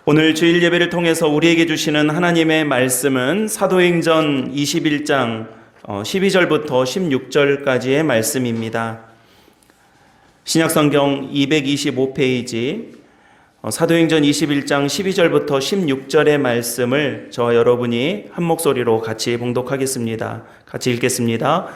오늘 주일 예배를 통해서 우리에게 주시는 하나님의 말씀은 사도행전 21장 12절부터 16절까지의 말씀입니다. 신약성경 225페이지 사도행전 21장 12절부터 16절의 말씀을 저와 여러분이 한 목소리로 같이 봉독하겠습니다. 같이 읽겠습니다.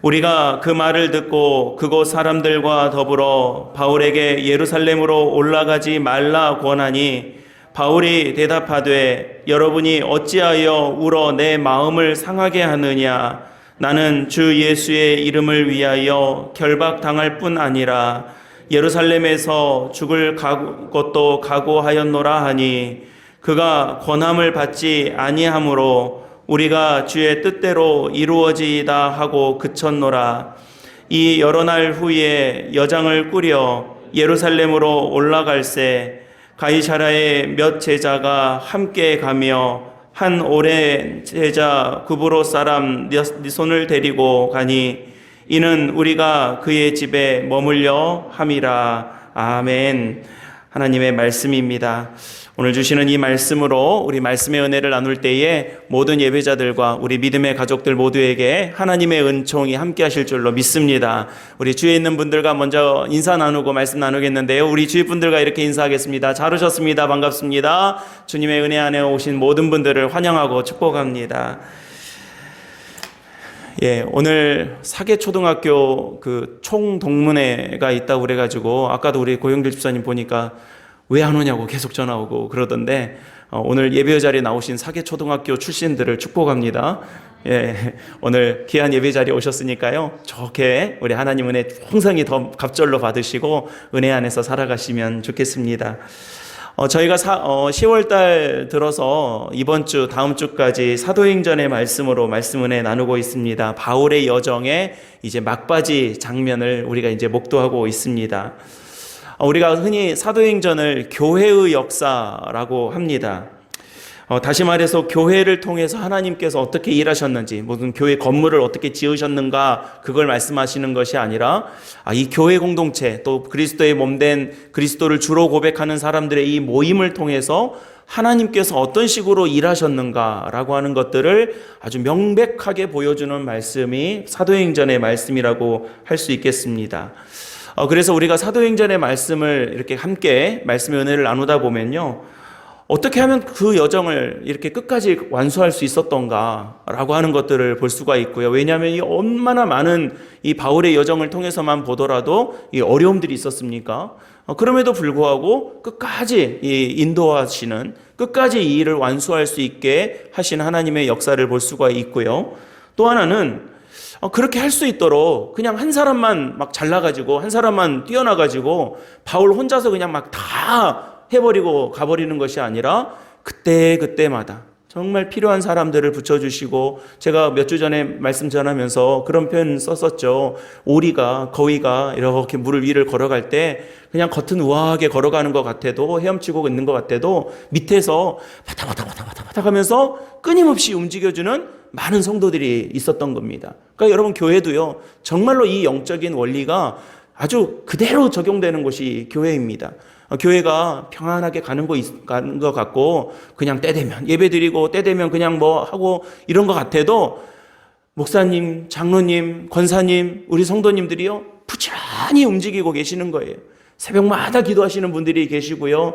우리가 그 말을 듣고 그곳 사람들과 더불어 바울에게 예루살렘으로 올라가지 말라 권하니 바울이 대답하되 여러분이 어찌하여 울어 내 마음을 상하게 하느냐. 나는 주 예수의 이름을 위하여 결박당할 뿐 아니라 예루살렘에서 죽을 것도 각오하였노라 하니 그가 권함을 받지 아니하므로 우리가 주의 뜻대로 이루어지이다 하고 그쳤노라. 이 여러 날 후에 여장을 꾸려 예루살렘으로 올라갈새 가이사랴의 몇 제자가 함께 가며 한 오랜 제자 구브로 사람 니손을 데리고 가니 이는 우리가 그의 집에 머물려 함이라. 아멘. 하나님의 말씀입니다. 오늘 주시는 이 말씀으로 우리 말씀의 은혜를 나눌 때에 모든 예배자들과 우리 믿음의 가족들 모두에게 하나님의 은총이 함께 하실 줄로 믿습니다. 우리 주위에 있는 분들과 먼저 인사 나누고 말씀 나누겠는데요. 우리 주위 분들과 이렇게 인사하겠습니다. 잘 오셨습니다. 반갑습니다. 주님의 은혜 안에 오신 모든 분들을 환영하고 축복합니다. 오늘 사계초등학교 그 총동문회가 있다고 그래가지고 아까도 우리 고영길 집사님 보니까 왜 안 오냐고 계속 전화 오고 그러던데 오늘 예배 자리에 나오신 사계초등학교 출신들을 축복합니다. 오늘 귀한 예배 자리에 오셨으니까요. 좋게 우리 하나님 은혜 풍성히 더 갑절로 받으시고 은혜 안에서 살아가시면 좋겠습니다. 저희가 10월달 들어서 이번 주 다음 주까지 사도행전의 말씀으로 말씀 은혜 나누고 있습니다. 바울의 여정의 이제 막바지 장면을 우리가 이제 목도하고 있습니다. 우리가 흔히 사도행전을 교회의 역사라고 합니다. 다시 말해서 교회를 통해서 하나님께서 어떻게 일하셨는지, 무슨 교회 건물을 어떻게 지으셨는가 그걸 말씀하시는 것이 아니라 이 교회 공동체 또 그리스도의 몸된 그리스도를 주로 고백하는 사람들의 이 모임을 통해서 하나님께서 어떤 식으로 일하셨는가라고 하는 것들을 아주 명백하게 보여주는 말씀이 사도행전의 말씀이라고 할 수 있겠습니다. 그래서 우리가 사도행전의 말씀을 이렇게 함께 말씀의 은혜를 나누다 보면요. 어떻게 하면 그 여정을 이렇게 끝까지 완수할 수 있었던가라고 하는 것들을 볼 수가 있고요. 왜냐하면 이 얼마나 많은 이 바울의 여정을 통해서만 보더라도 이 어려움들이 있었습니까? 그럼에도 불구하고 끝까지 이 인도하시는, 끝까지 이 일을 완수할 수 있게 하신 하나님의 역사를 볼 수가 있고요. 또 하나는 그렇게 할 수 있도록 그냥 한 사람만 막 잘나가지고 한 사람만 뛰어나가지고 바울 혼자서 그냥 막 다 해버리고 가버리는 것이 아니라 그때마다 정말 필요한 사람들을 붙여주시고, 제가 몇 주 전에 말씀 전하면서 그런 표현 썼었죠. 오리가, 거위가 이렇게 물 위를 걸어갈 때 그냥 겉은 우아하게 걸어가는 것 같아도, 헤엄치고 있는 것 같아도 밑에서 바닥바닥 하면서 끊임없이 움직여주는 많은 성도들이 있었던 겁니다. 그러니까 여러분, 교회도요 정말로 이 영적인 원리가 아주 그대로 적용되는 곳이 교회입니다. 교회가 평안하게 가는 것 같고 그냥 때 되면 예배드리고 때 되면 그냥 뭐 하고 이런 것 같아도 목사님, 장로님, 권사님, 우리 성도님들이요 부지런히 움직이고 계시는 거예요. 새벽마다 기도하시는 분들이 계시고요.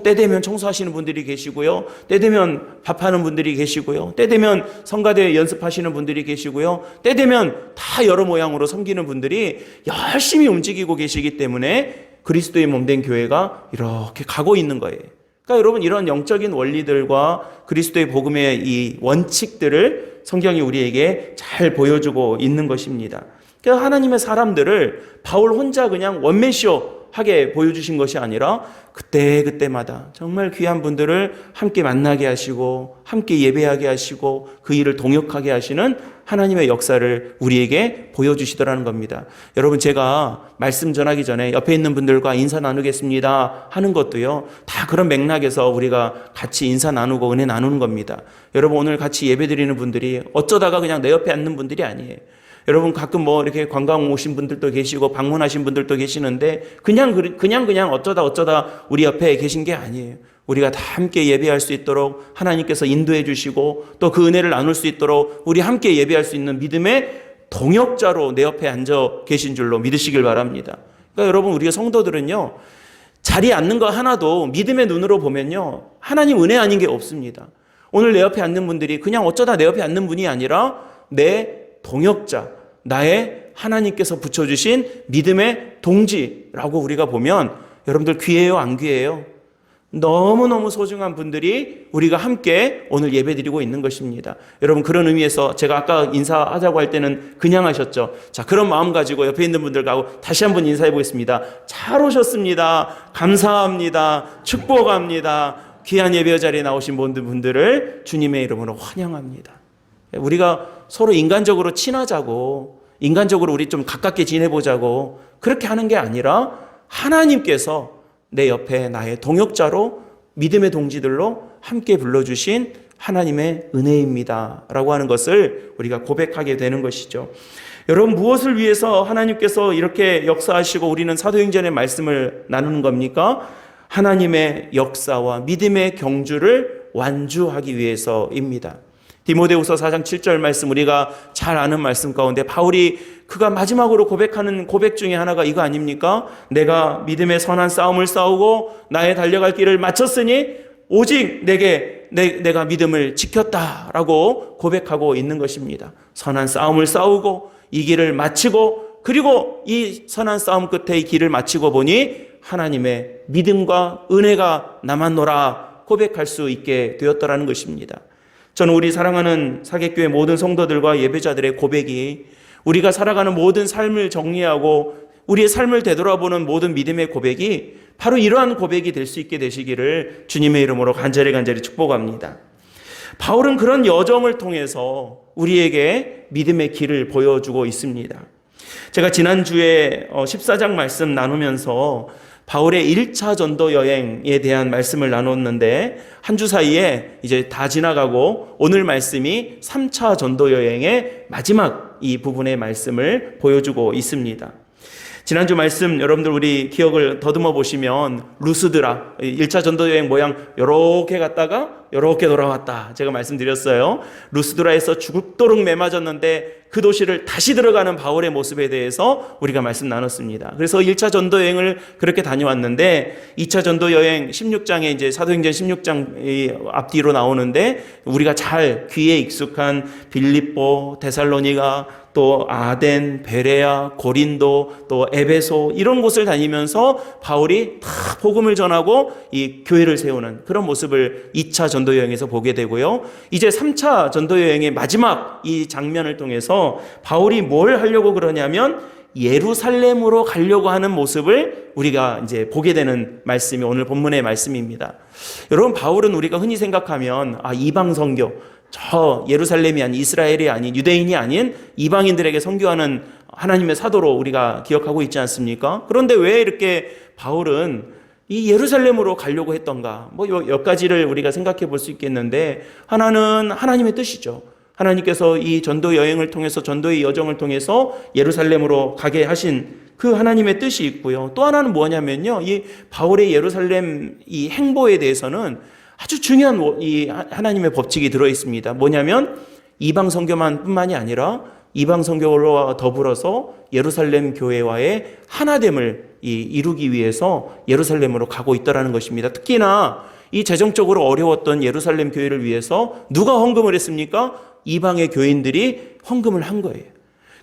때 되면 청소하시는 분들이 계시고요. 때 되면 밥하는 분들이 계시고요. 때 되면 성가대 연습하시는 분들이 계시고요. 때 되면 다 여러 모양으로 섬기는 분들이 열심히 움직이고 계시기 때문에 그리스도의 몸된 교회가 이렇게 가고 있는 거예요. 그러니까 여러분, 이런 영적인 원리들과 그리스도의 복음의 이 원칙들을 성경이 우리에게 잘 보여주고 있는 것입니다. 그러니까 하나님의 사람들을 바울 혼자 그냥 원맨쇼 하게 보여주신 것이 아니라 그때마다 정말 귀한 분들을 함께 만나게 하시고 함께 예배하게 하시고 그 일을 동역하게 하시는 하나님의 역사를 우리에게 보여주시더라는 겁니다. 여러분, 제가 말씀 전하기 전에 옆에 있는 분들과 인사 나누겠습니다 하는 것도요 다 그런 맥락에서 우리가 같이 인사 나누고 은혜 나누는 겁니다. 여러분, 오늘 같이 예배드리는 분들이 어쩌다가 그냥 내 옆에 앉는 분들이 아니에요. 여러분, 가끔 뭐 이렇게 관광 오신 분들도 계시고 방문하신 분들도 계시는데 그냥 어쩌다 우리 옆에 계신 게 아니에요. 우리가 다 함께 예배할 수 있도록 하나님께서 인도해 주시고 또 그 은혜를 나눌 수 있도록 우리 함께 예배할 수 있는 믿음의 동역자로 내 옆에 앉아 계신 줄로 믿으시길 바랍니다. 그러니까 여러분, 우리가 성도들은요, 자리에 앉는 거 하나도 믿음의 눈으로 보면요, 하나님 은혜 아닌 게 없습니다. 오늘 내 옆에 앉는 분들이 그냥 어쩌다 내 옆에 앉는 분이 아니라 내 동역자, 나의 하나님께서 붙여주신 믿음의 동지라고 우리가 보면, 여러분들 귀해요, 안 귀해요? 너무너무 소중한 분들이 우리가 함께 오늘 예배드리고 있는 것입니다. 여러분, 그런 의미에서 제가 아까 인사하자고 할 때는 그냥 하셨죠. 자, 그런 마음 가지고 옆에 있는 분들하고 다시 한번 인사해 보겠습니다. 잘 오셨습니다. 감사합니다. 축복합니다. 귀한 예배 자리에 나오신 모든 분들을 주님의 이름으로 환영합니다. 우리가 서로 인간적으로 친하자고, 인간적으로 우리 좀 가깝게 지내보자고 그렇게 하는 게 아니라 하나님께서 내 옆에 나의 동역자로 믿음의 동지들로 함께 불러주신 하나님의 은혜입니다 라고 하는 것을 우리가 고백하게 되는 것이죠. 여러분, 무엇을 위해서 하나님께서 이렇게 역사하시고 우리는 사도행전의 말씀을 나누는 겁니까? 하나님의 역사와 믿음의 경주를 완주하기 위해서입니다. 디모데후서 4장 7절 말씀, 우리가 잘 아는 말씀 가운데 바울이 그가 마지막으로 고백하는 고백 중에 하나가 이거 아닙니까? 내가 믿음의 선한 싸움을 싸우고 나의 달려갈 길을 마쳤으니 오직 내가 믿음을 지켰다라고 고백하고 있는 것입니다. 선한 싸움을 싸우고 이 길을 마치고, 그리고 이 선한 싸움 끝에 이 길을 마치고 보니 하나님의 믿음과 은혜가 남았노라 고백할 수 있게 되었더라는 것입니다. 저는 우리 사랑하는 사객교회 모든 성도들과 예배자들의 고백이, 우리가 살아가는 모든 삶을 정리하고 우리의 삶을 되돌아보는 모든 믿음의 고백이 바로 이러한 고백이 될 수 있게 되시기를 주님의 이름으로 간절히 축복합니다. 바울은 그런 여정을 통해서 우리에게 믿음의 길을 보여주고 있습니다. 제가 지난주에 14장 말씀 나누면서 바울의 1차 전도 여행에 대한 말씀을 나눴는데, 한 주 사이에 이제 다 지나가고 오늘 말씀이 3차 전도 여행의 마지막 이 부분의 말씀을 보여주고 있습니다. 지난주 말씀 여러분들 우리 기억을 더듬어 보시면 루스드라, 1차 전도여행 모양 요렇게 갔다가 요렇게 돌아왔다 제가 말씀드렸어요. 루스드라에서 죽도록 매맞았는데 그 도시를 다시 들어가는 바울의 모습에 대해서 우리가 말씀 나눴습니다. 그래서 1차 전도여행을 그렇게 다녀왔는데 2차 전도여행 16장에 이제 사도행전 16장 앞뒤로 나오는데, 우리가 잘 귀에 익숙한 빌립보, 데살로니가, 또 아덴, 베레아, 고린도, 또 에베소, 이런 곳을 다니면서 바울이 다 복음을 전하고 이 교회를 세우는 그런 모습을 2차 전도여행에서 보게 되고요. 이제 3차 전도여행의 마지막 이 장면을 통해서 바울이 뭘 하려고 그러냐면 예루살렘으로 가려고 하는 모습을 우리가 이제 보게 되는 말씀이 오늘 본문의 말씀입니다. 여러분, 바울은 우리가 흔히 생각하면 이방 선교, 저 예루살렘이 아닌, 이스라엘이 아닌, 유대인이 아닌 이방인들에게 선교하는 하나님의 사도로 우리가 기억하고 있지 않습니까? 그런데 왜 이렇게 바울은 이 예루살렘으로 가려고 했던가? 몇 가지를 우리가 생각해 볼 수 있겠는데, 하나는 하나님의 뜻이죠. 하나님께서 이 전도 여행을 통해서, 전도의 여정을 통해서 예루살렘으로 가게 하신 그 하나님의 뜻이 있고요. 또 하나는 뭐냐면요, 이 바울의 예루살렘 이 행보에 대해서는 아주 중요한 이 하나님의 법칙이 들어 있습니다. 뭐냐면 이방 선교만 뿐만이 아니라 이방 선교와 더불어서 예루살렘 교회와의 하나됨을 이루기 위해서 예루살렘으로 가고 있더라는 것입니다. 특히나 이 재정적으로 어려웠던 예루살렘 교회를 위해서 누가 헌금을 했습니까? 이방의 교인들이 헌금을 한 거예요.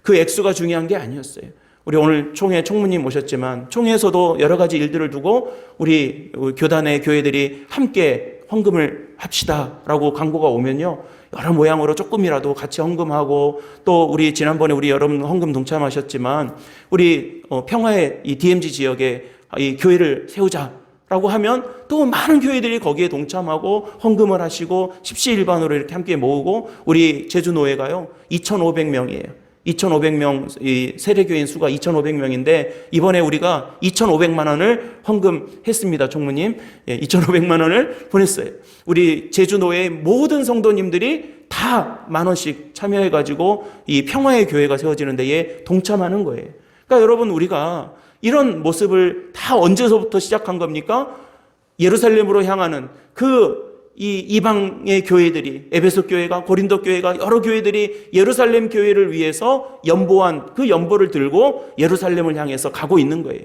그 액수가 중요한 게 아니었어요. 우리 오늘 총회 총무님 모셨지만 총회에서도 여러 가지 일들을 두고 우리 교단의 교회들이 함께 헌금을 합시다라고 광고가 오면요, 여러 모양으로 조금이라도 같이 헌금하고, 또 우리 지난번에 우리 여러분 헌금 동참하셨지만 우리 평화의 이 DMZ 지역에 이 교회를 세우자라고 하면 또 많은 교회들이 거기에 동참하고 헌금을 하시고 십시일반으로 이렇게 함께 모으고, 우리 제주노회가요 2,500명이에요. 2,500명, 이 세례교인 수가 2,500명인데 이번에 우리가 2,500만 원을 헌금했습니다. 총무님, 2,500만 원을 보냈어요. 우리 제주노회의 모든 성도님들이 다 10,000원씩 참여해가지고 이 평화의 교회가 세워지는 데에 동참하는 거예요. 그러니까 여러분, 우리가 이런 모습을 다 언제서부터 시작한 겁니까? 예루살렘으로 향하는 이 이방의 교회들이, 에베소 교회가, 고린도 교회가, 여러 교회들이 예루살렘 교회를 위해서 연보한 그 연보를 들고 예루살렘을 향해서 가고 있는 거예요.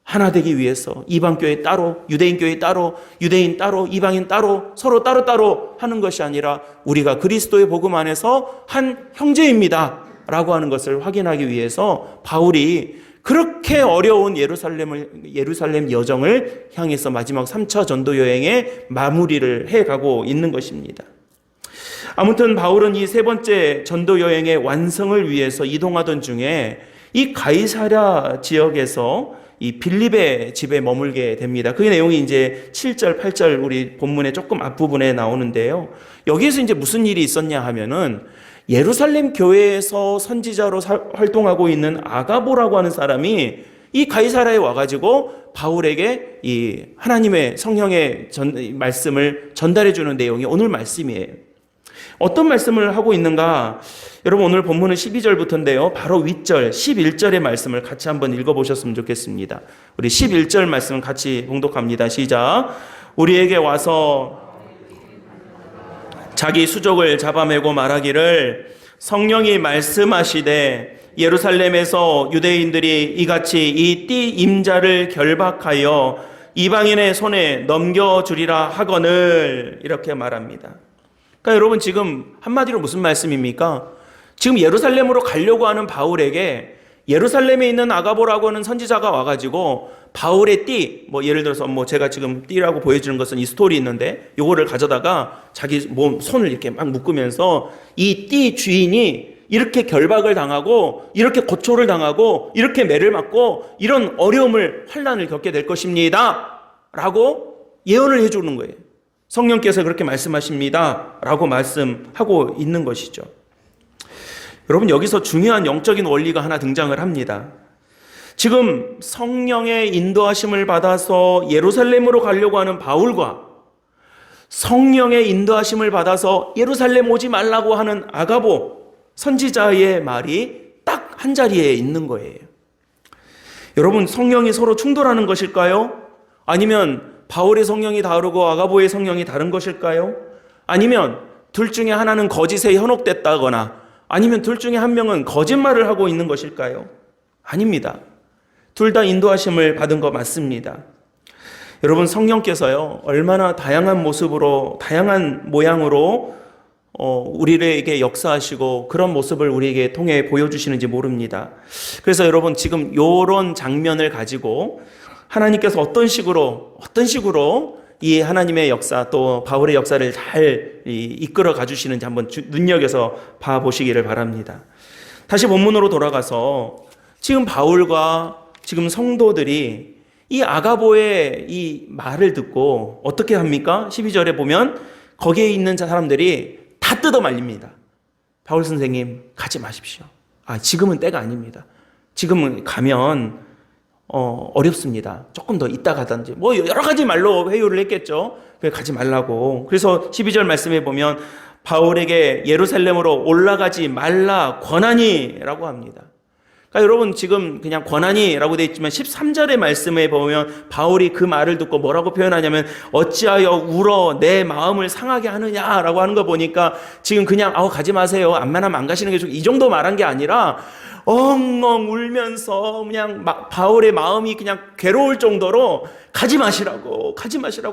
하나 되기 위해서 이방 교회 따로, 유대인 교회 따로, 유대인 따로, 이방인 따로, 서로 따로따로 하는 것이 아니라 우리가 그리스도의 복음 안에서 한 형제입니다 라고 하는 것을 확인하기 위해서 바울이 그렇게 어려운 예루살렘 여정을 향해서 마지막 3차 전도 여행의 마무리를 해가고 있는 것입니다. 아무튼 바울은 이 세 번째 전도 여행의 완성을 위해서 이동하던 중에 이 가이사랴 지역에서 이 빌립의 집에 머물게 됩니다. 그 내용이 이제 7절, 8절 우리 본문의 조금 앞부분에 나오는데요. 여기에서 이제 무슨 일이 있었냐 하면은 예루살렘 교회에서 선지자로 활동하고 있는 아가보라고 하는 사람이 이 가이사랴에 와가지고 바울에게 이 하나님의 성령의 말씀을 전달해 주는 내용이 오늘 말씀이에요. 어떤 말씀을 하고 있는가? 여러분 오늘 본문은 12절부터인데요. 바로 윗절 11절의 말씀을 같이 한번 읽어보셨으면 좋겠습니다. 우리 11절 말씀 같이 봉독합니다. 시작. 우리에게 와서 자기 수족을 잡아매고 말하기를 성령이 말씀하시되 예루살렘에서 유대인들이 이같이 이 띠 임자를 결박하여 이방인의 손에 넘겨주리라 하거늘 이렇게 말합니다. 그러니까 여러분 지금 한마디로 무슨 말씀입니까? 지금 예루살렘으로 가려고 하는 바울에게 예루살렘에 있는 아가보라고 하는 선지자가 와가지고 바울의 띠, 예를 들어서 제가 지금 띠라고 보여주는 것은 이 스토리 있는데 요거를 가져다가 자기 몸 손을 이렇게 막 묶으면서 이 띠 주인이 이렇게 결박을 당하고 이렇게 고초를 당하고 이렇게 매를 맞고 이런 어려움을 환난을 겪게 될 것입니다 라고 예언을 해주는 거예요. 성령께서 그렇게 말씀하십니다 라고 말씀하고 있는 것이죠. 여러분 여기서 중요한 영적인 원리가 하나 등장을 합니다. 지금 성령의 인도하심을 받아서 예루살렘으로 가려고 하는 바울과 성령의 인도하심을 받아서 예루살렘 오지 말라고 하는 아가보 선지자의 말이 딱 한 자리에 있는 거예요. 여러분 성령이 서로 충돌하는 것일까요? 아니면 바울의 성령이 다르고 아가보의 성령이 다른 것일까요? 아니면 둘 중에 하나는 거짓에 현혹됐다거나 아니면 둘 중에 한 명은 거짓말을 하고 있는 것일까요? 아닙니다. 둘 다 인도하심을 받은 거 맞습니다. 여러분 성령께서요 얼마나 다양한 모습으로 다양한 모양으로 우리에게 역사하시고 그런 모습을 우리에게 통해 보여주시는지 모릅니다. 그래서 여러분 지금 이런 장면을 가지고 하나님께서 어떤 식으로 이 하나님의 역사 또 바울의 역사를 잘 이끌어 가주시는지 한번 눈여겨서 봐보시기를 바랍니다. 다시 본문으로 돌아가서 지금 바울과 지금 성도들이 이 아가보의 이 말을 듣고 어떻게 합니까? 12절에 보면 거기에 있는 사람들이 다 뜯어 말립니다. 바울 선생님 가지 마십시오. 지금은 때가 아닙니다. 지금은 가면 어렵습니다. 조금 더 이따 가든지 여러 가지 말로 회유를 했겠죠. 가지 말라고. 그래서 12절 말씀에 보면 바울에게 예루살렘으로 올라가지 말라 권하니라고 합니다. 그러니까 여러분 지금 그냥 권하니라고 되어 있지만 13절의 말씀에 보면 바울이 그 말을 듣고 뭐라고 표현하냐면 어찌하여 울어 내 마음을 상하게 하느냐라고 하는 거 보니까 지금 그냥 가지 마세요. 안만하면 안 가시는 게 좋고 이 정도 말한 게 아니라 엉엉 울면서 그냥 바울의 마음이 그냥 괴로울 정도로 가지 마시라고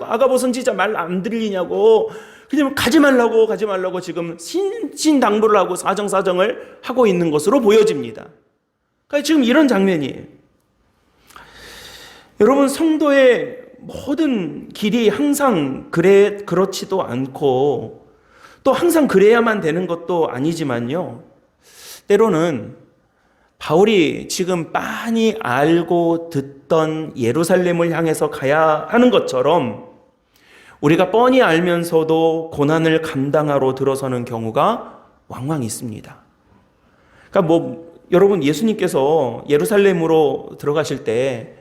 아가보 선지자 말 안 들리냐고 그냥 가지 말라고 지금 신당부를 하고 사정을 하고 있는 것으로 보여집니다. 그러니까 지금 이런 장면이에요. 여러분 성도의 모든 길이 항상 그렇지도 않고 또 항상 그래야만 되는 것도 아니지만요. 때로는 바울이 지금 빤히 알고 듣던 예루살렘을 향해서 가야 하는 것처럼 우리가 뻔히 알면서도 고난을 감당하러 들어서는 경우가 왕왕 있습니다. 그러니까 여러분 예수님께서 예루살렘으로 들어가실 때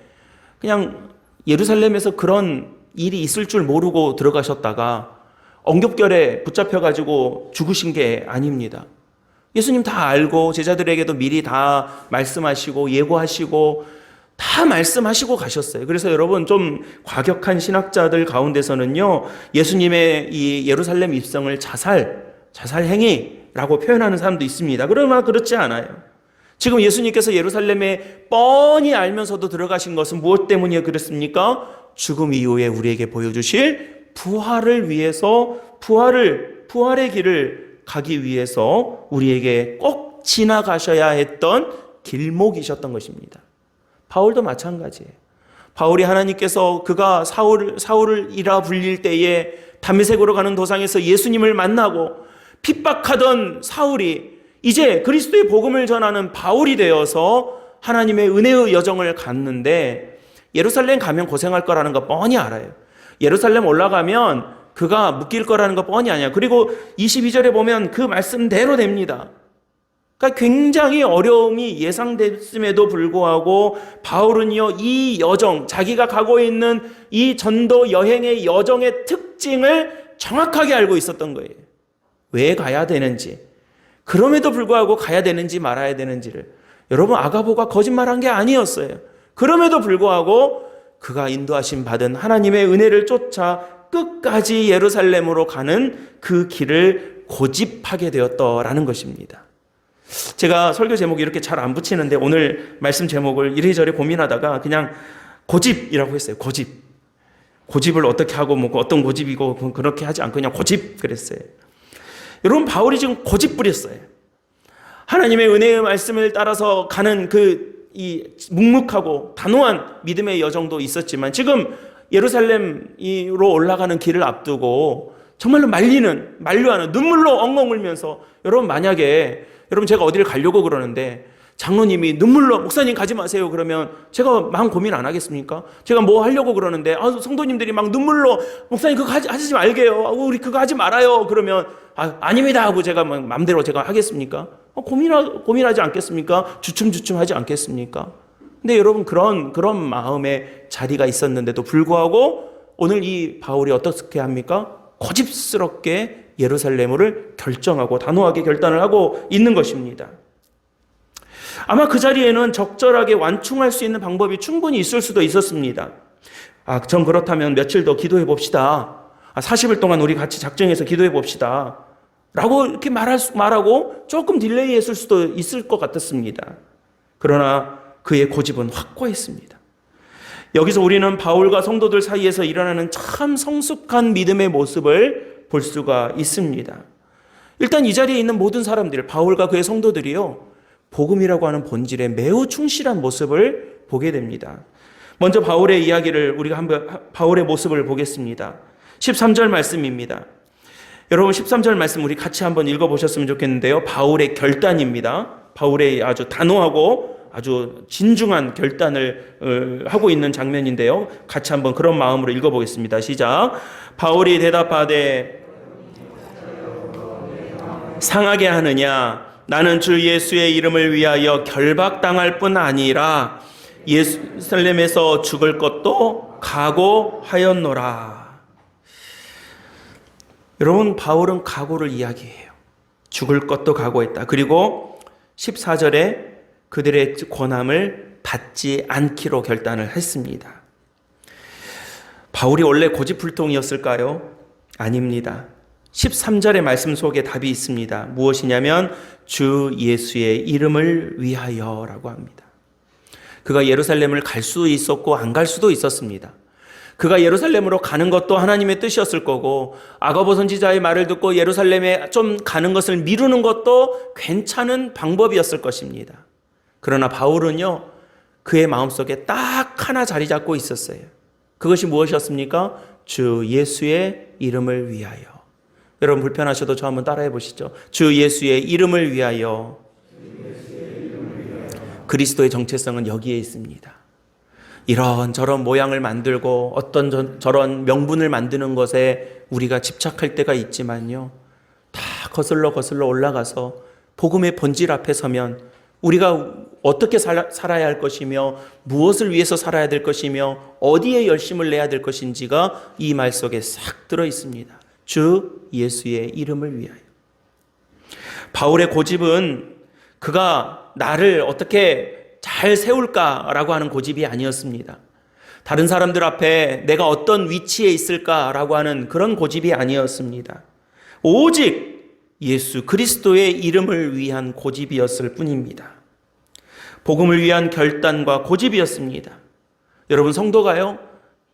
그냥 예루살렘에서 그런 일이 있을 줄 모르고 들어가셨다가 엉겹결에 붙잡혀가지고 죽으신 게 아닙니다. 예수님 다 알고 제자들에게도 미리 다 말씀하시고 예고하시고 다 말씀하시고 가셨어요. 그래서 여러분 좀 과격한 신학자들 가운데서는요, 예수님의 이 예루살렘 입성을 자살 행위라고 표현하는 사람도 있습니다. 그러나 그렇지 않아요. 지금 예수님께서 예루살렘에 뻔히 알면서도 들어가신 것은 무엇 때문에 그랬습니까? 죽음 이후에 우리에게 보여주실 부활을 위해서, 부활의 길을 가기 위해서 우리에게 꼭 지나가셔야 했던 길목이셨던 것입니다. 바울도 마찬가지예요. 바울이 하나님께서 그가 사울이라 불릴 때에 다메섹으로 가는 도상에서 예수님을 만나고 핍박하던 사울이 이제 그리스도의 복음을 전하는 바울이 되어서 하나님의 은혜의 여정을 갔는데, 예루살렘 가면 고생할 거라는 거 뻔히 알아요. 예루살렘 올라가면 그가 묶일 거라는 거 뻔히 아니야. 그리고 22절에 보면 그 말씀대로 됩니다. 그러니까 굉장히 어려움이 예상됐음에도 불구하고 바울은요, 이 여정, 자기가 가고 있는 이 전도 여행의 여정의 특징을 정확하게 알고 있었던 거예요. 왜 가야 되는지, 그럼에도 불구하고 가야 되는지 말아야 되는지를. 여러분, 아가보가 거짓말한 게 아니었어요. 그럼에도 불구하고 그가 인도하심 받은 하나님의 은혜를 쫓아 끝까지 예루살렘으로 가는 그 길을 고집하게 되었더라는 것입니다. 제가 설교 제목이 이렇게 잘 안 붙이는데 오늘 말씀 제목을 이리저리 고민하다가 그냥 고집이라고 했어요. 고집을 어떻게 하고 뭐 어떤 고집이고 그렇게 하지 않고 그냥 고집 그랬어요. 여러분, 바울이 지금 고집 부렸어요. 하나님의 은혜의 말씀을 따라서 가는 이 묵묵하고 단호한 믿음의 여정도 있었지만, 지금 예루살렘으로 올라가는 길을 앞두고 정말로 만류하는 눈물로 엉엉 울면서, 여러분 만약에 여러분 제가 어디를 가려고 그러는데 장로님이 눈물로 목사님 가지 마세요 그러면 제가 마음 고민 안 하겠습니까? 제가 뭐 하려고 그러는데 성도님들이 막 눈물로 목사님 그거 하지 말게요, 우리 그거 하지 말아요 그러면 아닙니다 하고 제가 막 마음대로 제가 하겠습니까? 고민하지 않겠습니까? 주춤주춤하지 않겠습니까? 근데 여러분 그런 마음의 자리가 있었는데도 불구하고 오늘 이 바울이 어떻게 합니까? 고집스럽게 예루살렘을 결정하고 단호하게 결단을 하고 있는 것입니다. 아마 그 자리에는 적절하게 완충할 수 있는 방법이 충분히 있을 수도 있었습니다. 전 그렇다면 며칠 더 기도해 봅시다. 40일 동안 우리 같이 작정해서 기도해 봅시다. 라고 이렇게 말하고 조금 딜레이 했을 수도 있을 것 같았습니다. 그러나 그의 고집은 확고했습니다. 여기서 우리는 바울과 성도들 사이에서 일어나는 참 성숙한 믿음의 모습을 볼 수가 있습니다. 일단 이 자리에 있는 모든 사람들, 바울과 그의 성도들이요, 복음이라고 하는 본질에 매우 충실한 모습을 보게 됩니다. 먼저 바울의 이야기를 우리가 한번 바울의 모습을 보겠습니다. 13절 말씀입니다. 여러분 13절 말씀 우리 같이 한번 읽어보셨으면 좋겠는데요. 바울의 결단입니다. 바울의 아주 단호하고 아주 진중한 결단을 하고 있는 장면인데요. 같이 한번 그런 마음으로 읽어보겠습니다. 시작. 바울이 대답하되 상하게 하느냐? 나는 주 예수의 이름을 위하여 결박당할 뿐 아니라 예루살렘에서 죽을 것도 각오하였노라. 여러분, 바울은 각오를 이야기해요. 죽을 것도 각오했다. 그리고 14절에 그들의 권함을 받지 않기로 결단을 했습니다. 바울이 원래 고집불통이었을까요? 아닙니다. 13절의 말씀 속에 답이 있습니다. 무엇이냐면 주 예수의 이름을 위하여라고 합니다. 그가 예루살렘을 갈 수 있었고 안 갈 수도 있었습니다. 그가 예루살렘으로 가는 것도 하나님의 뜻이었을 거고, 아가보 선지자의 말을 듣고 예루살렘에 좀 가는 것을 미루는 것도 괜찮은 방법이었을 것입니다. 그러나 바울은요, 그의 마음속에 딱 하나 자리 잡고 있었어요. 그것이 무엇이었습니까? 주 예수의 이름을 위하여. 여러분 불편하셔도 저 한번 따라해 보시죠. 주 예수의 이름을 위하여. 그리스도의 정체성은 여기에 있습니다. 이런저런 모양을 만들고 어떤 저런 명분을 만드는 것에 우리가 집착할 때가 있지만요, 다 거슬러 올라가서 복음의 본질 앞에 서면 우리가 어떻게 살아야 할 것이며 무엇을 위해서 살아야 될 것이며 어디에 열심을 내야 될 것인지가 이 말 속에 싹 들어 있습니다. 주 예수의 이름을 위하여. 바울의 고집은 그가 나를 어떻게 잘 세울까라고 하는 고집이 아니었습니다. 다른 사람들 앞에 내가 어떤 위치에 있을까라고 하는 그런 고집이 아니었습니다. 오직 예수 그리스도의 이름을 위한 고집이었을 뿐입니다. 복음을 위한 결단과 고집이었습니다. 여러분, 성도가요,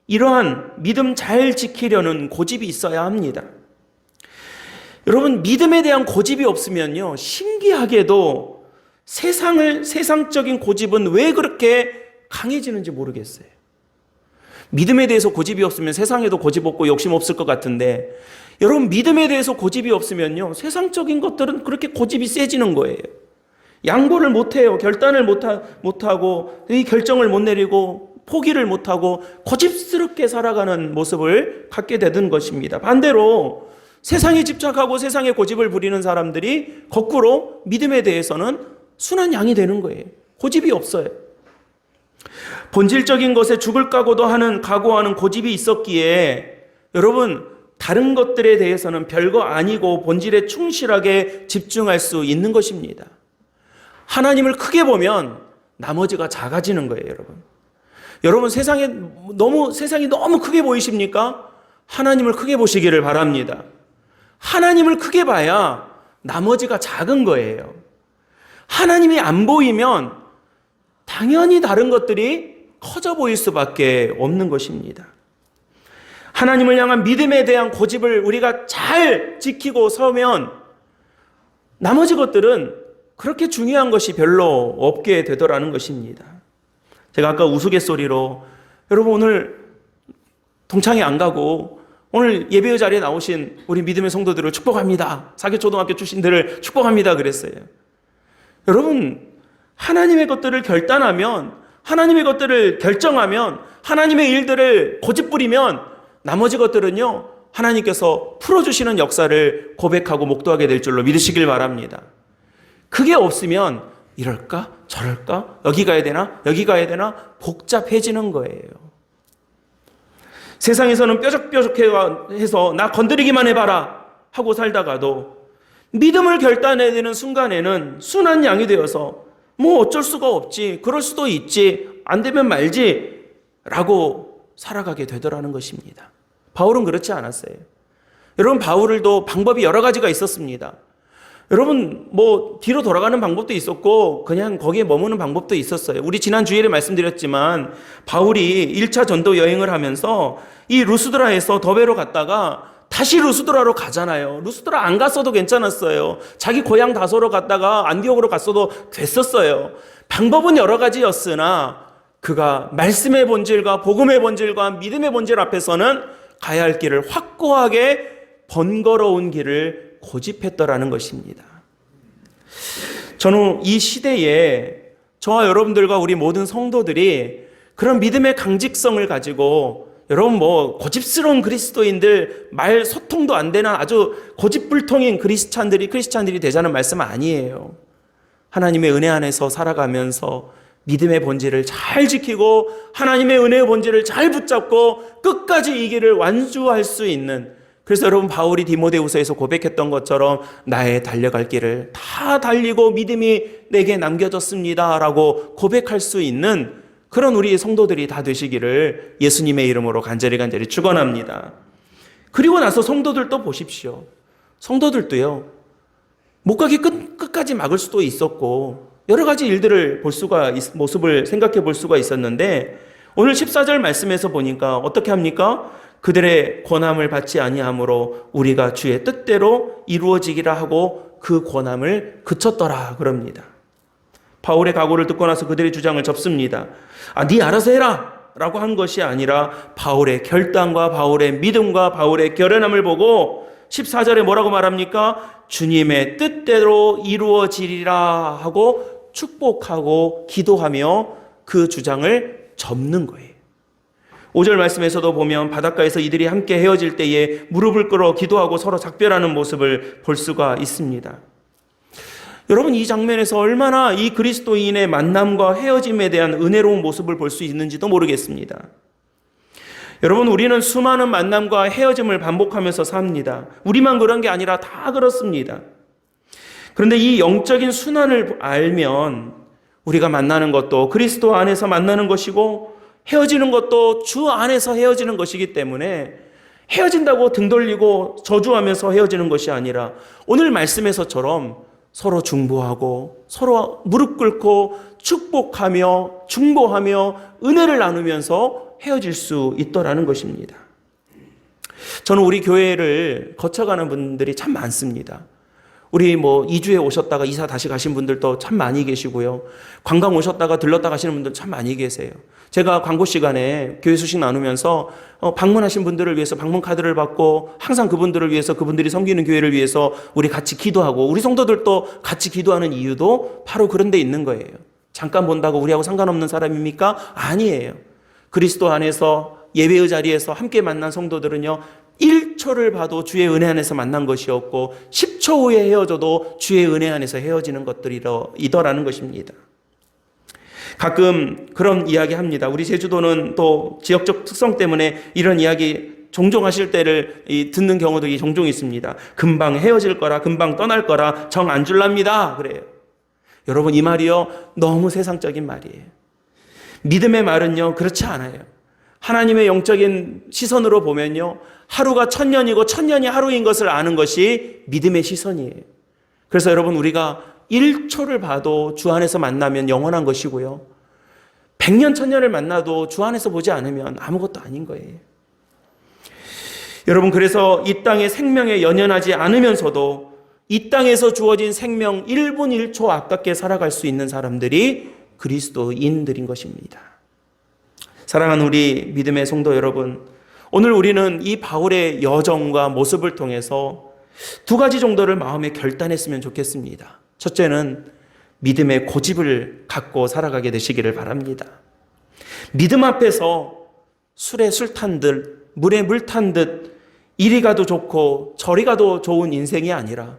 이러한 믿음 잘 지키려는 고집이 있어야 합니다. 여러분, 믿음에 대한 고집이 없으면요, 신기하게도 세상적인 고집은 왜 그렇게 강해지는지 모르겠어요. 믿음에 대해서 고집이 없으면 세상에도 고집 없고 욕심 없을 것 같은데, 여러분, 믿음에 대해서 고집이 없으면요, 세상적인 것들은 그렇게 고집이 세지는 거예요. 양보를 못해요. 결단을 못하고, 이 결정을 못 내리고, 포기를 못하고, 고집스럽게 살아가는 모습을 갖게 되는 것입니다. 반대로 세상에 집착하고 세상에 고집을 부리는 사람들이 거꾸로 믿음에 대해서는 순한 양이 되는 거예요. 고집이 없어요. 본질적인 것에 죽을 각오하는 고집이 있었기에 여러분, 다른 것들에 대해서는 별거 아니고 본질에 충실하게 집중할 수 있는 것입니다. 하나님을 크게 보면 나머지가 작아지는 거예요, 여러분. 여러분, 세상이 너무 크게 보이십니까? 하나님을 크게 보시기를 바랍니다. 하나님을 크게 봐야 나머지가 작은 거예요. 하나님이 안 보이면 당연히 다른 것들이 커져 보일 수밖에 없는 것입니다. 하나님을 향한 믿음에 대한 고집을 우리가 잘 지키고 서면 나머지 것들은 그렇게 중요한 것이 별로 없게 되더라는 것입니다. 제가 아까 우스갯소리로 여러분, 오늘 동창회 안 가고 오늘 예배의 자리에 나오신 우리 믿음의 성도들을 축복합니다. 사계초등학교 출신들을 축복합니다 그랬어요. 여러분, 하나님의 것들을 결단하면, 하나님의 것들을 결정하면, 하나님의 일들을 고집부리면 나머지 것들은요, 하나님께서 풀어주시는 역사를 고백하고 목도하게 될 줄로 믿으시길 바랍니다. 그게 없으면 이럴까 저럴까, 여기 가야 되나 여기 가야 되나 복잡해지는 거예요. 세상에서는 뾰족뾰족해서 나 건드리기만 해봐라 하고 살다가도 믿음을 결단해야 되는 순간에는 순한 양이 되어서 뭐 어쩔 수가 없지, 그럴 수도 있지, 안 되면 말지 라고 살아가게 되더라는 것입니다. 바울은 그렇지 않았어요. 여러분, 바울도 방법이 여러 가지가 있었습니다. 여러분, 뭐 뒤로 돌아가는 방법도 있었고 그냥 거기에 머무는 방법도 있었어요. 우리 지난 주일에 말씀드렸지만 바울이 1차 전도 여행을 하면서 이 루스드라에서 더베로 갔다가 다시 루스드라로 가잖아요. 루스드라 안 갔어도 괜찮았어요. 자기 고향 다소로 갔다가 안디옥으로 갔어도 됐었어요. 방법은 여러 가지였으나 그가 말씀의 본질과 복음의 본질과 믿음의 본질 앞에서는 가야 할 길을 확고하게 번거로운 길을 고집했더라는 것입니다. 저는 이 시대에 저와 여러분들과 우리 모든 성도들이 그런 믿음의 강직성을 가지고, 여러분 뭐 고집스러운 그리스도인들, 말 소통도 안 되는 아주 고집불통인 크리스찬들이 되자는 말씀 아니에요. 하나님의 은혜 안에서 살아가면서 믿음의 본질을 잘 지키고 하나님의 은혜의 본질을 잘 붙잡고 끝까지 이 길을 완수할 수 있는, 그래서 여러분, 바울이 디모데후서에서 고백했던 것처럼 나의 달려갈 길을 다 달리고 믿음이 내게 남겨졌습니다 라고 고백할 수 있는 그런 우리 성도들이 다 되시기를 예수님의 이름으로 간절히 축원합니다. 그리고 나서 성도들도 보십시오. 성도들도요, 못 가기 끝까지 막을 수도 있었고 여러 가지 일들을 모습을 생각해 볼 수가 있었는데, 오늘 14절 말씀에서 보니까 어떻게 합니까? 그들의 권함을 받지 아니하므로 우리가 주의 뜻대로 이루어지기라 하고 그 권함을 그쳤더라 그럽니다. 바울의 각오를 듣고 나서 그들의 주장을 접습니다. 네 알아서 해라 라고 한 것이 아니라 바울의 결단과 바울의 믿음과 바울의 결연함을 보고 14절에 뭐라고 말합니까? 주님의 뜻대로 이루어지리라 하고 축복하고 기도하며 그 주장을 접는 거예요. 5절 말씀에서도 보면 바닷가에서 이들이 함께 헤어질 때에 무릎을 꿇어 기도하고 서로 작별하는 모습을 볼 수가 있습니다. 여러분, 이 장면에서 얼마나 이 그리스도인의 만남과 헤어짐에 대한 은혜로운 모습을 볼 수 있는지도 모르겠습니다. 여러분, 우리는 수많은 만남과 헤어짐을 반복하면서 삽니다. 우리만 그런 게 아니라 다 그렇습니다. 그런데 이 영적인 순환을 알면 우리가 만나는 것도 그리스도 안에서 만나는 것이고 헤어지는 것도 주 안에서 헤어지는 것이기 때문에 헤어진다고 등 돌리고 저주하면서 헤어지는 것이 아니라 오늘 말씀에서처럼 서로 중보하고 서로 무릎 꿇고 축복하며 중보하며 은혜를 나누면서 헤어질 수 있더라는 것입니다. 저는 우리 교회를 거쳐가는 분들이 참 많습니다. 우리 2주에 오셨다가 이사 다시 가신 분들도 참 많이 계시고요. 관광 오셨다가 들렀다 가시는 분들 참 많이 계세요. 제가 광고 시간에 교회 소식 나누면서 방문하신 분들을 위해서 방문 카드를 받고 항상 그분들을 위해서 그분들이 섬기는 교회를 위해서 우리 같이 기도하고 우리 성도들도 같이 기도하는 이유도 바로 그런 데 있는 거예요. 잠깐 본다고 우리하고 상관없는 사람입니까? 아니에요. 그리스도 안에서 예배의 자리에서 함께 만난 성도들은요, 1초를 봐도 주의 은혜 안에서 만난 것이었고 10초 후에 헤어져도 주의 은혜 안에서 헤어지는 것들이더라는 것입니다. 가끔 그런 이야기 합니다. 우리 제주도는 또 지역적 특성 때문에 이런 이야기 종종 하실 때를 듣는 경우도 종종 있습니다. 금방 헤어질 거라, 금방 떠날 거라, 정 안 줄랍니다. 그래요. 여러분, 이 말이요, 너무 세상적인 말이에요. 믿음의 말은요, 그렇지 않아요. 하나님의 영적인 시선으로 보면요, 하루가 1000년이고 1000년이 하루인 것을 아는 것이 믿음의 시선이에요. 그래서 여러분, 우리가 1초를 봐도 주 안에서 만나면 영원한 것이고요, 100년 1000년을 만나도 주 안에서 보지 않으면 아무것도 아닌 거예요. 여러분, 그래서 이 땅의 생명에 연연하지 않으면서도 이 땅에서 주어진 생명 1분 1초 아깝게 살아갈 수 있는 사람들이 그리스도인들인 것입니다. 사랑하는 우리 믿음의 성도 여러분, 오늘 우리는 이 바울의 여정과 모습을 통해서 두 가지 정도를 마음에 결단했으면 좋겠습니다. 첫째는 믿음의 고집을 갖고 살아가게 되시기를 바랍니다. 믿음 앞에서 술에 술 탄 듯, 물에 물 탄 듯 이리 가도 좋고 저리 가도 좋은 인생이 아니라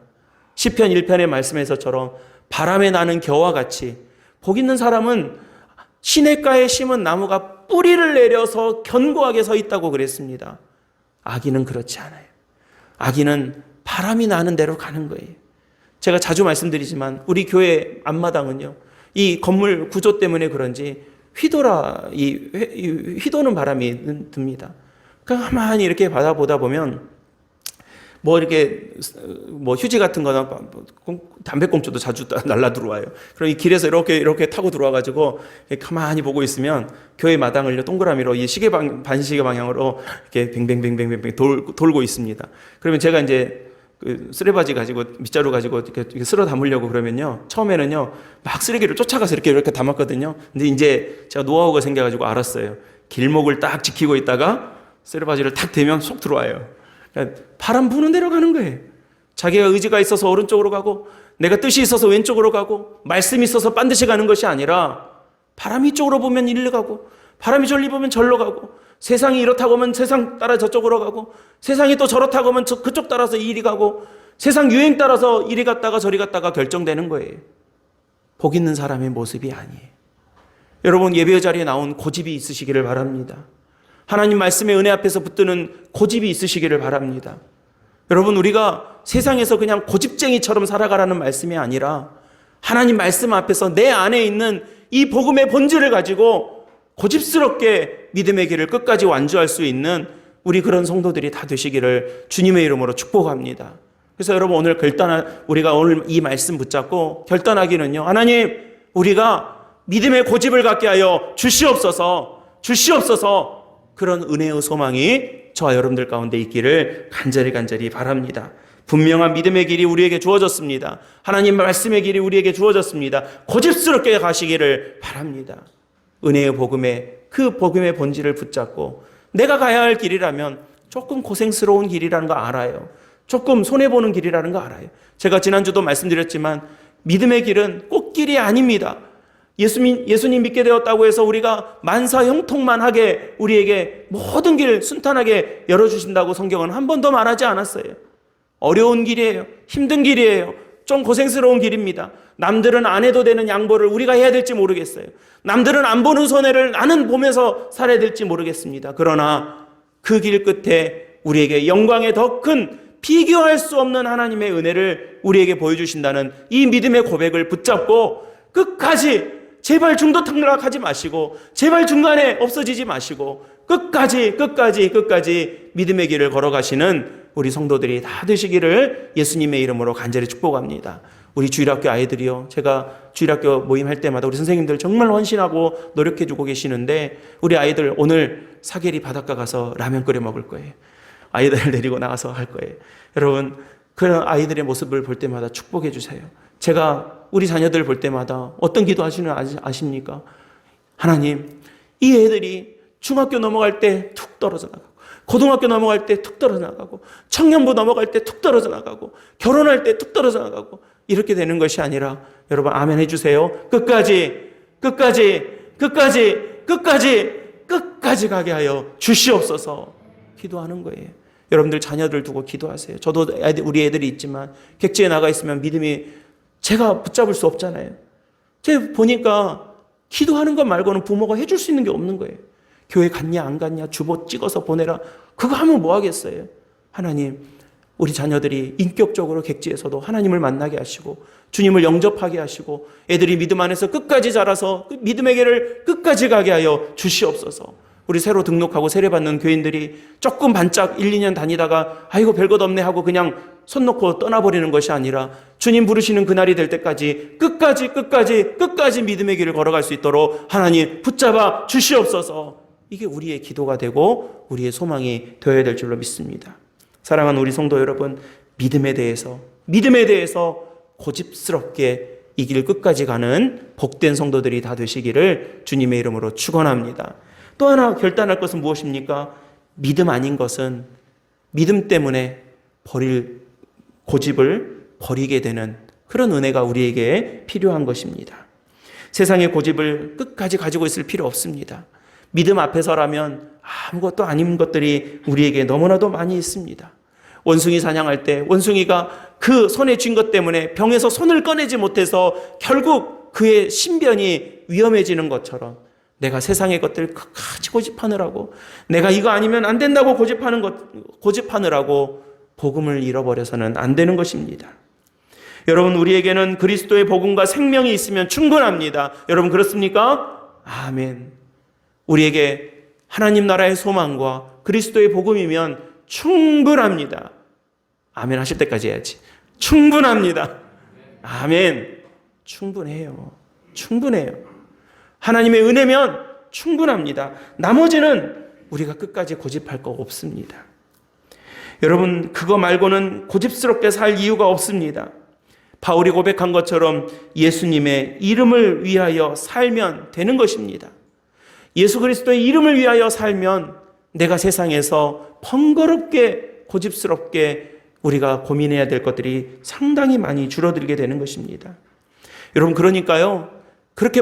시편 1편의 말씀에서처럼 바람에 나는 겨와 같이, 복 있는 사람은 시냇가에 심은 나무가 뿌리를 내려서 견고하게 서 있다고 그랬습니다. 악인은 그렇지 않아요. 악인은 바람이 나는 대로 가는 거예요. 제가 자주 말씀드리지만 우리 교회 앞마당은요, 이 건물 구조 때문에 그런지 휘도는 바람이 듭니다. 그러니까 가만히 이렇게 바라보다 보면 휴지 같은 거나 담배꽁초도 자주 날라 들어와요. 그럼 이 길에서 이렇게 타고 들어와가지고 가만히 보고 있으면 교회 마당을요, 동그라미로 이 반시계 방향으로 이렇게 뱅뱅뱅뱅뱅 돌고 있습니다. 그러면 제가 이제 쓰레바지 가지고 밑자루 가지고 이렇게 쓸어 담으려고 그러면요, 처음에는요 막 쓰레기를 쫓아가서 이렇게 담았거든요. 근데 이제 제가 노하우가 생겨가지고 알았어요. 길목을 딱 지키고 있다가 쓰레바지를 탁 대면 쏙 들어와요. 그러니까 바람 부는 대로 가는 거예요. 자기가 의지가 있어서 오른쪽으로 가고 내가 뜻이 있어서 왼쪽으로 가고 말씀이 있어서 반드시 가는 것이 아니라 바람이 이쪽으로 보면 이리로 가고 바람이 저리 보면 절로 가고 세상이 이렇다고 하면 세상 따라 저쪽으로 가고 세상이 또 저렇다고 하면 그쪽 따라서 이리 가고 세상 유행 따라서 이리 갔다가 저리 갔다가 결정되는 거예요. 복 있는 사람의 모습이 아니에요. 여러분, 예배 자리에 나온 고집이 있으시기를 바랍니다. 하나님 말씀의 은혜 앞에서 붙드는 고집이 있으시기를 바랍니다. 여러분, 우리가 세상에서 그냥 고집쟁이처럼 살아가라는 말씀이 아니라 하나님 말씀 앞에서 내 안에 있는 이 복음의 본질을 가지고 고집스럽게 믿음의 길을 끝까지 완주할 수 있는 우리 그런 성도들이 다 되시기를 주님의 이름으로 축복합니다. 그래서 여러분, 우리가 오늘 이 말씀 붙잡고 결단하기는요, 하나님, 우리가 믿음의 고집을 갖게 하여 주시옵소서. 그런 은혜의 소망이 저와 여러분들 가운데 있기를 간절히 바랍니다. 분명한 믿음의 길이 우리에게 주어졌습니다. 하나님 말씀의 길이 우리에게 주어졌습니다. 고집스럽게 가시기를 바랍니다. 은혜의 그 복음의 본질을 붙잡고 내가 가야 할 길이라면 조금 고생스러운 길이라는 거 알아요. 조금 손해보는 길이라는 거 알아요. 제가 지난주도 말씀드렸지만 믿음의 길은 꽃길이 아닙니다. 예수님 믿게 되었다고 해서 우리가 만사 형통만 하게 우리에게 모든 길 순탄하게 열어주신다고 성경은 한 번도 말하지 않았어요. 어려운 길이에요. 힘든 길이에요. 좀 고생스러운 길입니다. 남들은 안 해도 되는 양보를 우리가 해야 될지 모르겠어요. 남들은 안 보는 손해를 나는 보면서 살아야 될지 모르겠습니다. 그러나 그 길 끝에 우리에게 영광의 더 큰 비교할 수 없는 하나님의 은혜를 우리에게 보여주신다는 이 믿음의 고백을 붙잡고 끝까지 제발 중도 탈락하지 마시고, 제발 중간에 없어지지 마시고, 끝까지 믿음의 길을 걸어가시는 우리 성도들이 다 되시기를 예수님의 이름으로 간절히 축복합니다. 우리 주일학교 아이들이요, 제가 주일학교 모임할 때마다 우리 선생님들 정말 헌신하고 노력해주고 계시는데, 우리 아이들 오늘 사계리 바닷가 가서 라면 끓여 먹을 거예요. 아이들을 데리고 나가서 할 거예요. 여러분, 그런 아이들의 모습을 볼 때마다 축복해 주세요. 제가 우리 자녀들 볼 때마다 어떤 기도 하시는 아십니까? 하나님, 이 애들이 중학교 넘어갈 때 툭 떨어져 나가고, 고등학교 넘어갈 때 툭 떨어져 나가고, 청년부 넘어갈 때 툭 떨어져 나가고, 결혼할 때 툭 떨어져 나가고, 이렇게 되는 것이 아니라, 여러분 아멘 해주세요. 끝까지 가게 하여 주시옵소서 기도하는 거예요. 여러분들 자녀들 두고 기도하세요. 저도 우리 애들이 있지만 객지에 나가 있으면 믿음이 제가 붙잡을 수 없잖아요. 제가 보니까 기도하는 것 말고는 부모가 해줄 수 있는 게 없는 거예요. 교회 갔냐 안 갔냐 주보 찍어서 보내라, 그거 하면 뭐 하겠어요. 하나님, 우리 자녀들이 인격적으로 객지에서도 하나님을 만나게 하시고 주님을 영접하게 하시고 애들이 믿음 안에서 끝까지 자라서 믿음의 길을 끝까지 가게 하여 주시옵소서. 우리 새로 등록하고 세례받는 교인들이 조금 반짝 1, 2년 다니다가 아이고 별것 없네 하고 그냥 손 놓고 떠나버리는 것이 아니라 주님 부르시는 그날이 될 때까지 끝까지 믿음의 길을 걸어갈 수 있도록 하나님 붙잡아 주시옵소서. 이게 우리의 기도가 되고 우리의 소망이 되어야 될 줄로 믿습니다. 사랑하는 우리 성도 여러분, 믿음에 대해서 고집스럽게 이 길 끝까지 가는 복된 성도들이 다 되시기를 주님의 이름으로 축원합니다. 또 하나 결단할 것은 무엇입니까? 믿음 아닌 것은 믿음 때문에 고집을 버리게 되는 그런 은혜가 우리에게 필요한 것입니다. 세상의 고집을 끝까지 가지고 있을 필요 없습니다. 믿음 앞에서라면 아무것도 아닌 것들이 우리에게 너무나도 많이 있습니다. 원숭이 사냥할 때 원숭이가 그 손에 쥔 것 때문에 병에서 손을 꺼내지 못해서 결국 그의 신변이 위험해지는 것처럼 내가 세상의 것들 끝까지 고집하느라고, 내가 이거 아니면 안 된다고 고집하느라고 복음을 잃어버려서는 안 되는 것입니다. 여러분, 우리에게는 그리스도의 복음과 생명이 있으면 충분합니다. 여러분 그렇습니까? 아멘. 우리에게 하나님 나라의 소망과 그리스도의 복음이면 충분합니다. 아멘 하실 때까지 해야지. 충분합니다. 아멘. 충분해요. 하나님의 은혜면 충분합니다. 나머지는 우리가 끝까지 고집할 거 없습니다. 여러분, 그거 말고는 고집스럽게 살 이유가 없습니다. 바울이 고백한 것처럼 예수님의 이름을 위하여 살면 되는 것입니다. 예수 그리스도의 이름을 위하여 살면 내가 세상에서 번거롭게 고집스럽게 우리가 고민해야 될 것들이 상당히 많이 줄어들게 되는 것입니다. 여러분, 그러니까요, 그렇게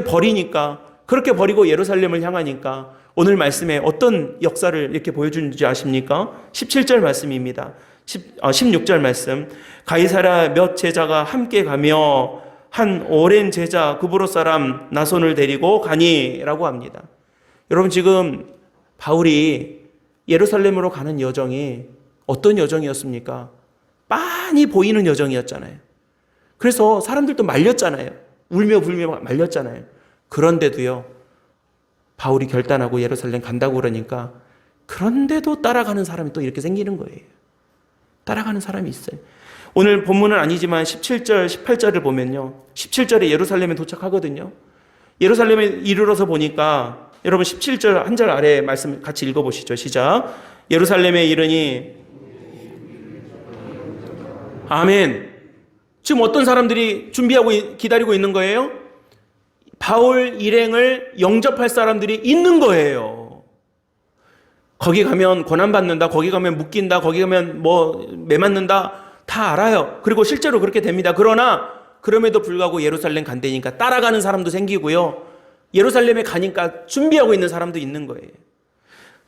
버리고 예루살렘을 향하니까 오늘 말씀에 어떤 역사를 이렇게 보여주는지 아십니까? 17절 말씀입니다. 16절 말씀. 가이사랴 몇 제자가 함께 가며 한 오랜 제자 그브로 사람 나손을 데리고 가니라고 합니다. 여러분, 지금 바울이 예루살렘으로 가는 여정이 어떤 여정이었습니까? 빤히 보이는 여정이었잖아요. 그래서 사람들도 말렸잖아요. 울며 불며 말렸잖아요. 그런데도요, 바울이 결단하고 예루살렘 간다고 그러니까 그런데도 따라가는 사람이 또 이렇게 생기는 거예요. 따라가는 사람이 있어요. 오늘 본문은 아니지만 17절, 18절을 보면요, 17절에 예루살렘에 도착하거든요. 예루살렘에 이르러서 보니까 여러분 17절 한 절 아래 말씀 같이 읽어보시죠. 시작. 예루살렘에 이르니 아멘. 지금 어떤 사람들이 준비하고 기다리고 있는 거예요? 바울 일행을 영접할 사람들이 있는 거예요. 거기 가면 고난받는다, 거기 가면 묶인다, 거기 가면 매 맞는다, 다 알아요. 그리고 실제로 그렇게 됩니다. 그러나 그럼에도 불구하고 예루살렘 간다니까 따라가는 사람도 생기고요, 예루살렘에 가니까 준비하고 있는 사람도 있는 거예요.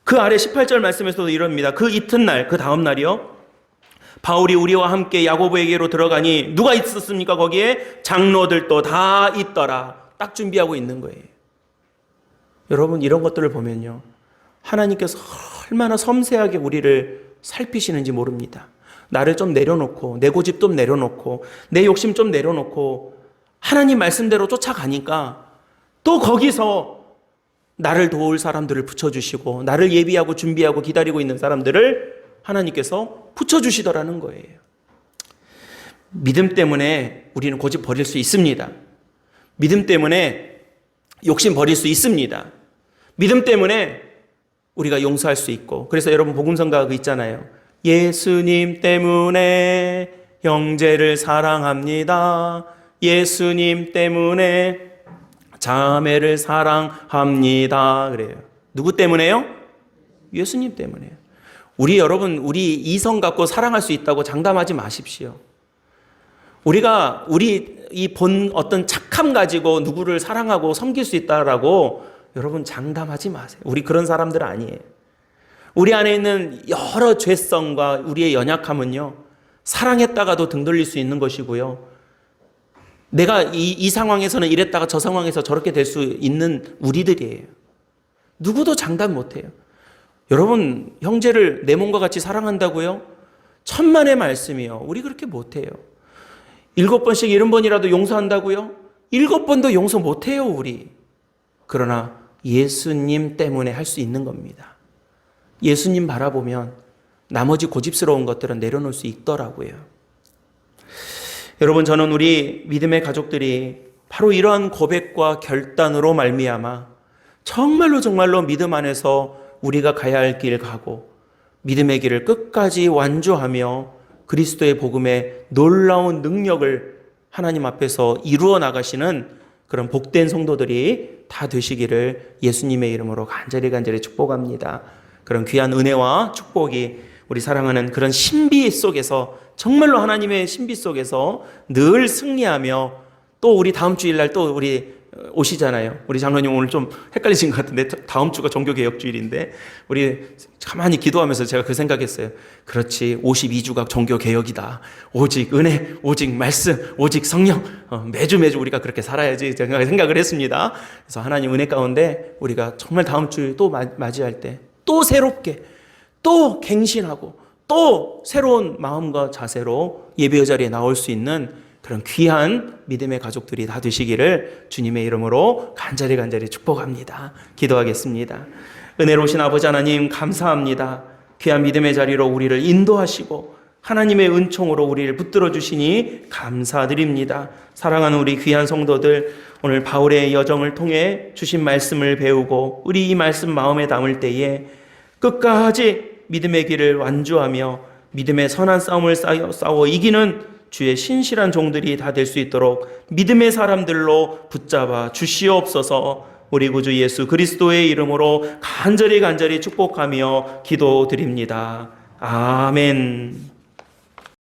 그 아래 18절 말씀에서도 이럽니다. 그 이튿날, 그 다음 날이요, 바울이 우리와 함께 야고보에게로 들어가니 누가 있었습니까? 거기에 장로들도 다 있더라. 딱 준비하고 있는 거예요. 여러분, 이런 것들을 보면요, 하나님께서 얼마나 섬세하게 우리를 살피시는지 모릅니다. 나를 좀 내려놓고, 내 고집 좀 내려놓고, 내 욕심 좀 내려놓고 하나님 말씀대로 쫓아가니까 또 거기서 나를 도울 사람들을 붙여주시고 나를 예비하고 준비하고 기다리고 있는 사람들을 하나님께서 붙여주시더라는 거예요. 믿음 때문에 우리는 고집 버릴 수 있습니다. 믿음 때문에 욕심 버릴 수 있습니다. 믿음 때문에 우리가 용서할 수 있고, 그래서 여러분 복음성가 그 있잖아요. 예수님 때문에 형제를 사랑합니다. 예수님 때문에 자매를 사랑합니다. 그래요. 누구 때문에요? 예수님 때문에요. 여러분, 우리 이성 갖고 사랑할 수 있다고 장담하지 마십시오. 우리가 이 본 어떤 착함 가지고 누구를 사랑하고 섬길 수 있다라고 여러분 장담하지 마세요. 우리 그런 사람들 아니에요. 우리 안에 있는 여러 죄성과 우리의 연약함은요, 사랑했다가도 등 돌릴 수 있는 것이고요. 내가 이 상황에서는 이랬다가 저 상황에서 저렇게 될 수 있는 우리들이에요. 누구도 장담 못해요. 여러분, 형제를 내 몸과 같이 사랑한다고요? 천만의 말씀이요. 우리 그렇게 못해요. 7번씩 70번이라도 용서한다고요? 7번도 용서 못해요, 우리. 그러나 예수님 때문에 할 수 있는 겁니다. 예수님 바라보면 나머지 고집스러운 것들은 내려놓을 수 있더라고요. 여러분, 저는 우리 믿음의 가족들이 바로 이러한 고백과 결단으로 말미암아 정말로 믿음 안에서 우리가 가야 할 길 가고 믿음의 길을 끝까지 완주하며 그리스도의 복음의 놀라운 능력을 하나님 앞에서 이루어 나가시는 그런 복된 성도들이 다 되시기를 예수님의 이름으로 간절히 축복합니다. 그런 귀한 은혜와 축복이 우리 사랑하는 그런 신비 속에서, 정말로 하나님의 신비 속에서 늘 승리하며, 또 우리 다음 주일날 또 우리 오시잖아요. 우리 장로님 오늘 좀 헷갈리신 것 같은데 다음 주가 종교개혁주일인데 우리 가만히 기도하면서 제가 그 생각했어요. 그렇지, 52주가 종교개혁이다. 오직 은혜, 오직 말씀, 오직 성령, 매주 우리가 그렇게 살아야지 제가 생각을 했습니다. 그래서 하나님 은혜 가운데 우리가 정말 다음 주 또 맞이할 때 또 새롭게, 또 갱신하고, 또 새로운 마음과 자세로 예배의 자리에 나올 수 있는 그런 귀한 믿음의 가족들이 다 되시기를 주님의 이름으로 간절히 축복합니다. 기도하겠습니다. 은혜로우신 아버지 하나님, 감사합니다. 귀한 믿음의 자리로 우리를 인도하시고 하나님의 은총으로 우리를 붙들어 주시니 감사드립니다. 사랑하는 우리 귀한 성도들, 오늘 바울의 여정을 통해 주신 말씀을 배우고 우리 이 말씀 마음에 담을 때에 끝까지 믿음의 길을 완주하며 믿음의 선한 싸움을 싸워 이기는 주의 신실한 종들이 다 될 수 있도록 믿음의 사람들로 붙잡아 주시옵소서. 우리 구주 예수 그리스도의 이름으로 간절히 축복하며 기도드립니다. 아멘.